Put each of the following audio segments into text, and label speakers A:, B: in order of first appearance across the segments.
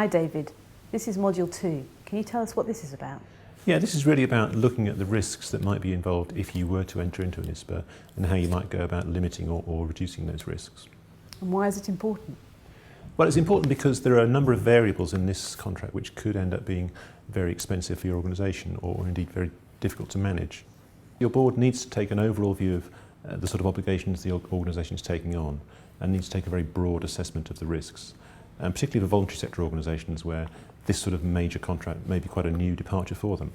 A: Hi David, this is Module 2. Can you tell us what this is about?
B: Yeah, this is really about looking at the risks that might be involved if you were to enter into an ISPA and how you might go about limiting or reducing those risks.
A: And why is it important?
B: Well, it's important because there are a number of variables in this contract which could end up being very expensive for your organisation or indeed very difficult to manage. Your board needs to take an overall view of the sort of obligations the organisation is taking on and needs to take a very broad assessment of the risks, and particularly for voluntary sector organisations where this sort of major contract may be quite a new departure for them.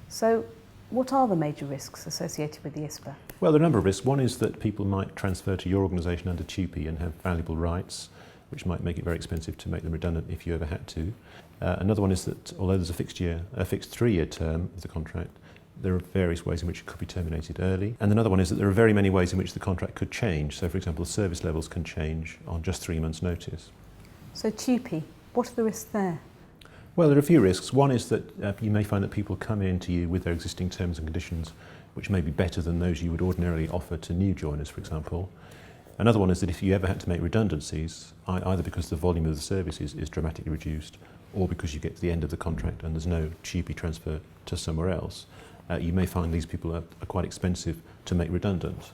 A: So, what are the major risks associated with the ISPA?
B: Well, there are a number of risks. One is that people might transfer to your organisation under TUPE and have valuable rights, which might make it very expensive to make them redundant if you ever had to. Another one is that although there's a fixed 3-year term of the contract, there are various ways in which it could be terminated early. And another one is that there are very many ways in which the contract could change. So, for example, the service levels can change on just 3 months' notice.
A: So TUPE, what are the risks there?
B: Well, there are a few risks. One is that you may find that people come in to you with their existing terms and conditions which may be better than those you would ordinarily offer to new joiners, for example. Another one is that if you ever had to make redundancies, either because the volume of the service is dramatically reduced or because you get to the end of the contract and there's no TUPE transfer to somewhere else, you may find these people are quite expensive to make redundant.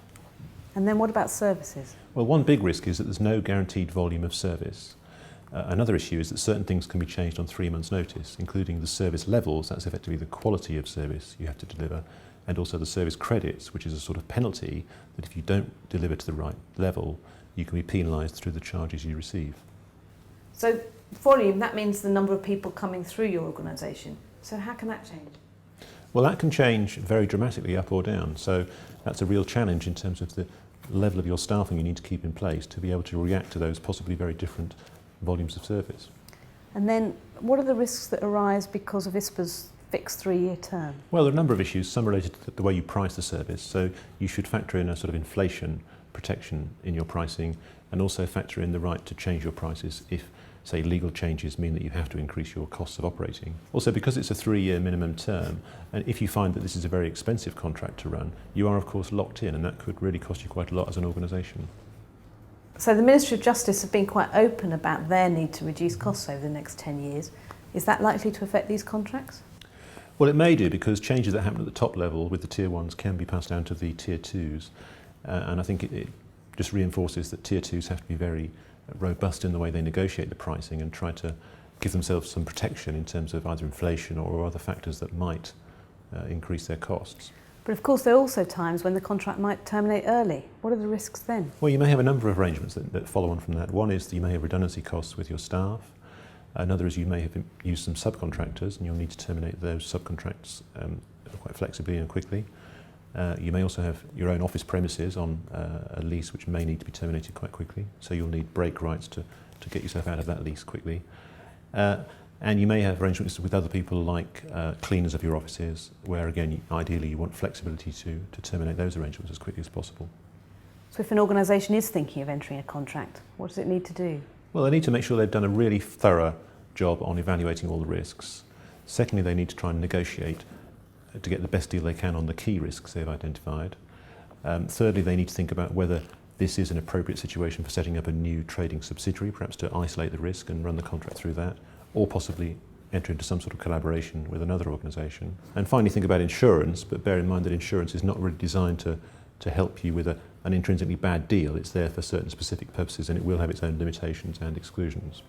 A: And then what about services?
B: Well, one big risk is that there's no guaranteed volume of service. Another issue is that certain things can be changed on 3 months' notice, including the service levels, that's effectively the quality of service you have to deliver, and also the service credits, which is a sort of penalty that if you don't deliver to the right level, you can be penalised through the charges you receive.
A: So volume, that means the number of people coming through your organisation. So how can that change?
B: Well, that can change very dramatically up or down, so that's a real challenge in terms of the level of your staffing you need to keep in place to be able to react to those possibly very different volumes of service.
A: And then what are the risks that arise because of ISPA's fixed 3-year term?
B: Well, there are a number of issues, some related to the way you price the service. So you should factor in a sort of inflation protection in your pricing and also factor in the right to change your prices if, say, legal changes mean that you have to increase your costs of operating. Also, because it's a 3-year minimum term, and if you find that this is a very expensive contract to run, you are of course locked in, and that could really cost you quite a lot as an organisation.
A: So the Ministry of Justice have been quite open about their need to reduce costs over the next 10 years. Is that likely to affect these contracts?
B: Well, it may do, because changes that happen at the top level with the Tier 1s can be passed down to the Tier 2s. And I think it just reinforces that Tier 2s have to be very robust in the way they negotiate the pricing and try to give themselves some protection in terms of either inflation or other factors that might increase their costs.
A: But of course there are also times when the contract might terminate early. What are the risks then?
B: Well, you may have a number of arrangements that follow on from that. One is that you may have redundancy costs with your staff. Another is you may have used some subcontractors and you'll need to terminate those subcontracts quite flexibly and quickly. You may also have your own office premises on a lease which may need to be terminated quite quickly, so you'll need break rights to get yourself out of that lease quickly. And you may have arrangements with other people like cleaners of your offices, where again, ideally you want flexibility to terminate those arrangements as quickly as possible.
A: So if an organisation is thinking of entering a contract, what does it need to do?
B: Well, they need to make sure they've done a really thorough job on evaluating all the risks. Secondly, they need to try and negotiate to get the best deal they can on the key risks they've identified. Thirdly, they need to think about whether this is an appropriate situation for setting up a new trading subsidiary, perhaps to isolate the risk and run the contract through that, or possibly enter into some sort of collaboration with another organisation. And finally, think about insurance, but bear in mind that insurance is not really designed to help you with an intrinsically bad deal. It's there for certain specific purposes, and it will have its own limitations and exclusions.